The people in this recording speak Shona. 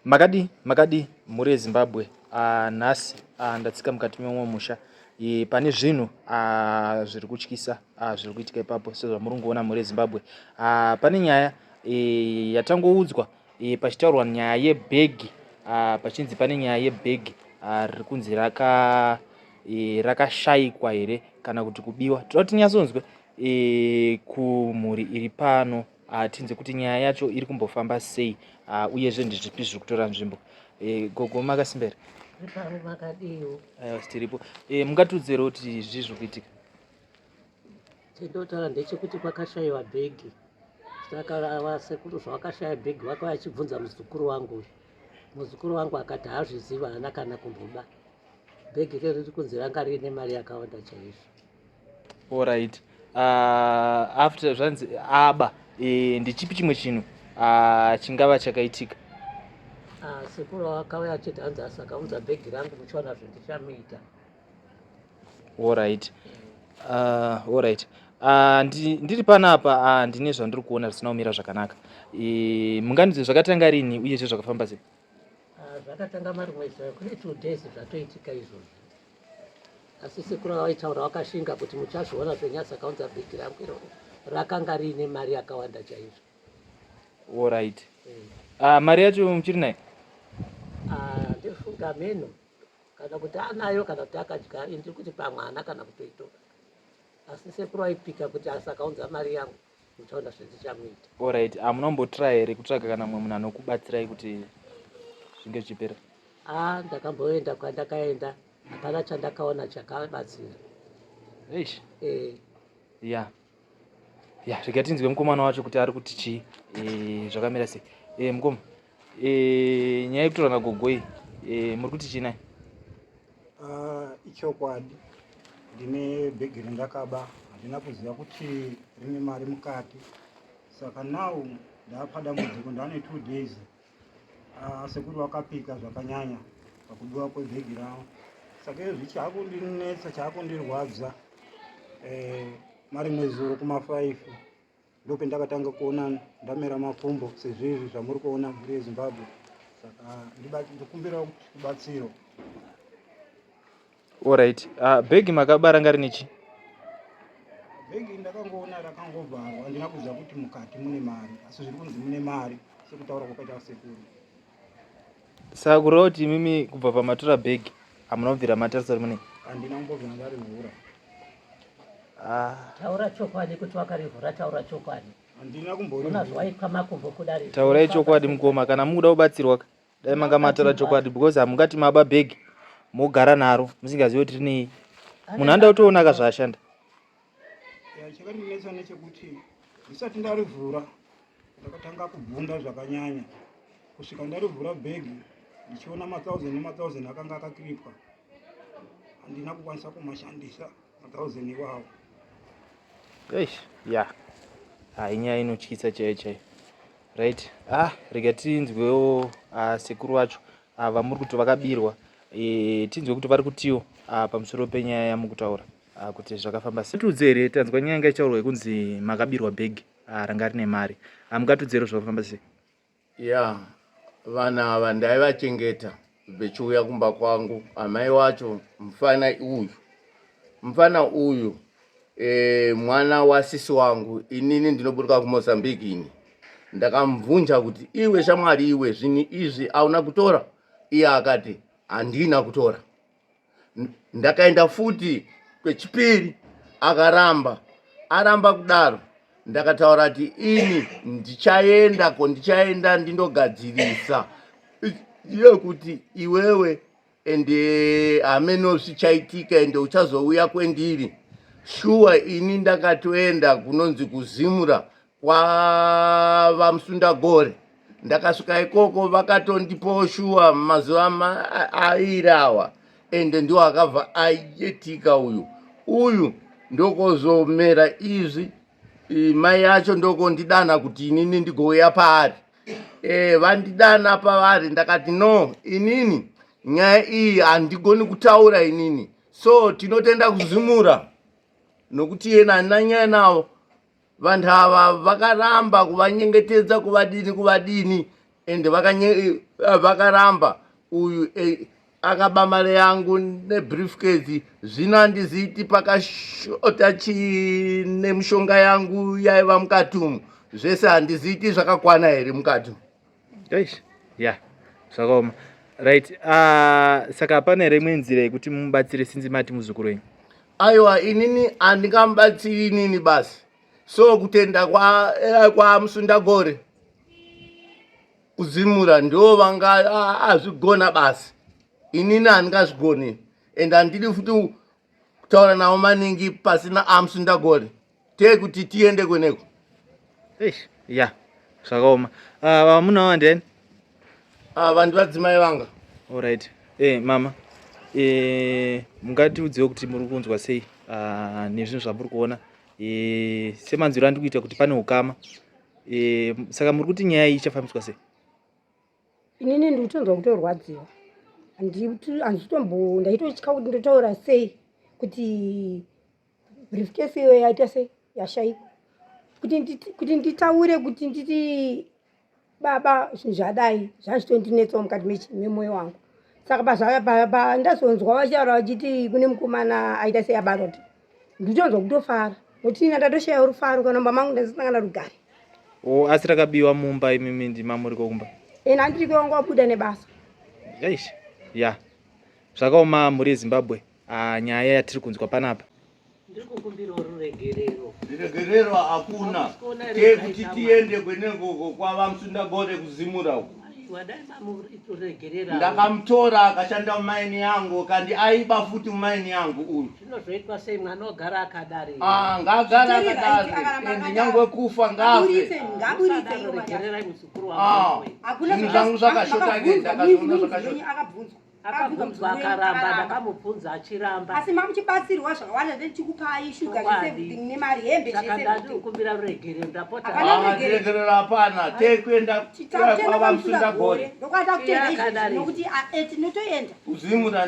Makadi muri Zimbabwe nhasi ndatsika mukati memwe musha pane zvinhu zviri kutyisa zviri kuitika ipapo sezvamuri kungoona muri Zimbabwe. Pane nyaya yatangoudzwa pachitaurwa nyaya yebhegi pachinzi pane nyaya yebhegi riri kunzi rakashayikwa here kana kuti kubiwa. Toda kuti tinyatsonzwe kumhuri iri pano tinze kuti nyaya yacho iri kumbofamba sei uyezve ndezvipi zviri kutora nzvimbo. Gogo makasimbere makadiwo tiripo mungatiudzire kuti zvii zviri kuitika. Chindotaura ndechekuti kwakashayiwa bhegi, saka vasekuru zvavakashaya bhegi vakauya achibvunza muzukuru wangu. Muzukuru wangu akati haazviziva, hana kana kumboba bhegi iro riri kunzi ranga riine mari yakawanda chaizvo. Alright. After zvanzi aba ndechipi chimwe chinhu chingava chakaitika? Sekuru wakauya achiti hanzi asakaudza bhegi rangu muchiona zvendichamuita. Alright. Alright. Ndiri panapa ndine zvandiri kuona zvisina kumira zvakanaka. Munganidze zvakatanga rini uyezve zvakafamba sei? Zvakatanga mari mwedzi kune 2 days zvatoitika izvozvo, asi sekuru vaitaura wakashinga kuti muchazviona zvenyasakaudza bhegi rangu iroro rakanga riine mari yakawanda chaizvo. Alright. Mari yacho muchiri nayo? Ndofunga meno kana kuti anayo kana kuti akadya, ndiri kuti pamwe hana kana kutoitora, asi sekuru aipika kuti asakaudza mari yangu muchaona zvendichamuita. Alright. Munombotry here kutsvaga kana mumwe munhu anokubatsirai kuti zvinge zvichipera? Ndakamboenda kwandakaenda, hapana chandakaona chakabatsira. Eish. Ya rega tinzwe mukomana wacho kuti ari kuti chii zvakamira sei. Mukoma, nyaya yekutora nagogo iyi muri kuti chii nayo? Ichokwadi ndine bhegi randakaba, handina kuziva kuti rine mari mukati, saka now ndapa dambudziko ndane 2 days. Sekuru wakapika zvakanyanya pakudiwa kwebhegi ravo, saka izvi chakundinetsa chakundirwadza. Mari mwezuro kuma5 ndope ndakatanga kuona ndamera mapfumbo sezvizvi zvamuri kuona muri yeZimbabwe, saka ndikumbira kubatsiro. Alright. Bhegi makaba ranga rine chi? Bhegi ndakangoona rakangovharwa, handina kuziva kuti mukati mune mari, asi zviri kunzi mune mari sekutaura kwakaita sekuru. Saka kureva kuti imimi kubva pamatora bhegi hamunobvira matarisa rimwe? Handina kumbobvira ndarivhura. Taura chokwadi kuti wakarivhura, taura chokwadi. Handina kumborivhura. Unazwaikwa makumbo kudari. Taurai chokwadi mukoma, kana mukuda kubatsirwa dai manga mataura chokwadi, because hamungati maba bhegi mogara naro musingazivi kuti rinei. Munhu anda kutoonaka zvaashanda. Chakandinetsa nechekuti ndisati ndarivhura ndakatanga kubvunda zvakanyanya, kusvika ndarivhura bhegi ndichiona 1000 akanga akakiripwa, handina kukwanisa kumashandisa 1000 iwawo. Inyaya inotyisa chaiyo. Right. Rega tinzwewo sekuru vacho vamuri kuti vakabirwa, tinzwe kuti vari kutiwo pamusoro penyaya yamukutaura kuti zvakafamba sei. Tiudze here, tanzwa nyaya yanga ichitaurwa yekunzi makabirwa bhegi ranga rine mari. Mungatiudzere zvakafamba sei? Vanhu ava ndaivachengeta vechiuya kumba kwangu. Amai wacho mufana uyu mwana wasisi wangu, inini ndinoburuka kuMozambique ini. Ndakamubvunza kuti iwe shamwari, iwe zvinhu izvi hauna kutora? Iye akati handina kutora. Ndakaenda futi kwechipiri aramba kudaro. Ndakataura kuti ini ndichaenda ndindogadzirisa iye kuti iwewe ende hameno zvichaitika ende uchazouya kwendiri. Shuwa ini ndakatoenda kunonzi kuzimura kwavamusundagore. Ndakasvika ikoko vakatondipawo shuwa mazuva airawa, ende ndiwo akabva ayetika. Uyu ndokozomera izvi. Mai yacho ndokondidana kuti inini ndigouya paari. Vandidana pavari, ndakati no, inini nyaya iyi handigoni kutaura inini, so tinotenda kuzimura nokuti yena handina nyaya navo. Vanhu ava vakaramba kuvanyengetedza kuvadini ende vakaramba uyu akaba mare yangu nebriefcase zvino handiziti pakashota nemushonga yangu yaiva mukati umu zvese handiziti zvakakwana here mukati ya zvakaoma right. Saka hapana here imwe nzira yekuti mubatsire sinzi mati muzukuru wenyu? aiwa inini handingamubatsiri inini basi so kutenda kwa Musundagore kuzimura ndo vanga azvigona basi inini handingazvigoni ende handidi futi kutaura navo maningi pasina aMusundagore tekuti tiende kweneko. ya zvakaoma. Vamuna wavo ndiani? Vantu vadzimai vanga. Alright. Mama, mungatiudzewo kuti muri kunzwa sei nezvinhu zvamuri kuona semanzwiro andiri kuita kuti pane ukama, saka muri kuti nyaya iyi ichafambiswa sei? Inini ndiri kutonzwa kutorwadziwa, ndaitotya kuti ndotaura sei kuti briefcase iyo yaita sei yashaikwa, kuti nditaure kuti nditi baba zvinhu zvadai zvazvitondinetsawo mukati memwoyo wangu. Saka ndazonzwa vachitaura vachiti kune mukomana aita sei abarwa, nditonzwa kutofara nokuti ina ndatoshayawo rufaro kana mumba mangu ndasisangana rugare. Asi rakabiwa mumba imimi ndima muri kokumba? Handiri kwangu wabuda nebasa. ya zvakaoma muri Zimbabwe. Nyaya yatiri kunzwa panapa ndiri kukumbirawo ruregerero. Ruregerero hakuna tekuti tiende kweneko kwava Musundagore kuzimura uko. Ndakamutora akashanda mumaini yangu kandi aiba futi mumaini yangu uyu. Zvinozoitwa sei mwana ogara akadari? Ngagara akadari ende nyangwe kufa ngafe. Zvinhu zvangu zvakashota ke ndakazoona zvakashota. Akabvunzwa akaramba, ndakamubvunza achiramba. Asi mamuchibatsirwa zvakawanda ndechikupai shuga nesevhing nemari hembe zvese. Saka ndati kukumbira ruregerero ndapota. Ruregerero hapana, tekuenda kwava Musundagore. Ndokwata kutenda izvi nokuti tinotoenda. Kuzimura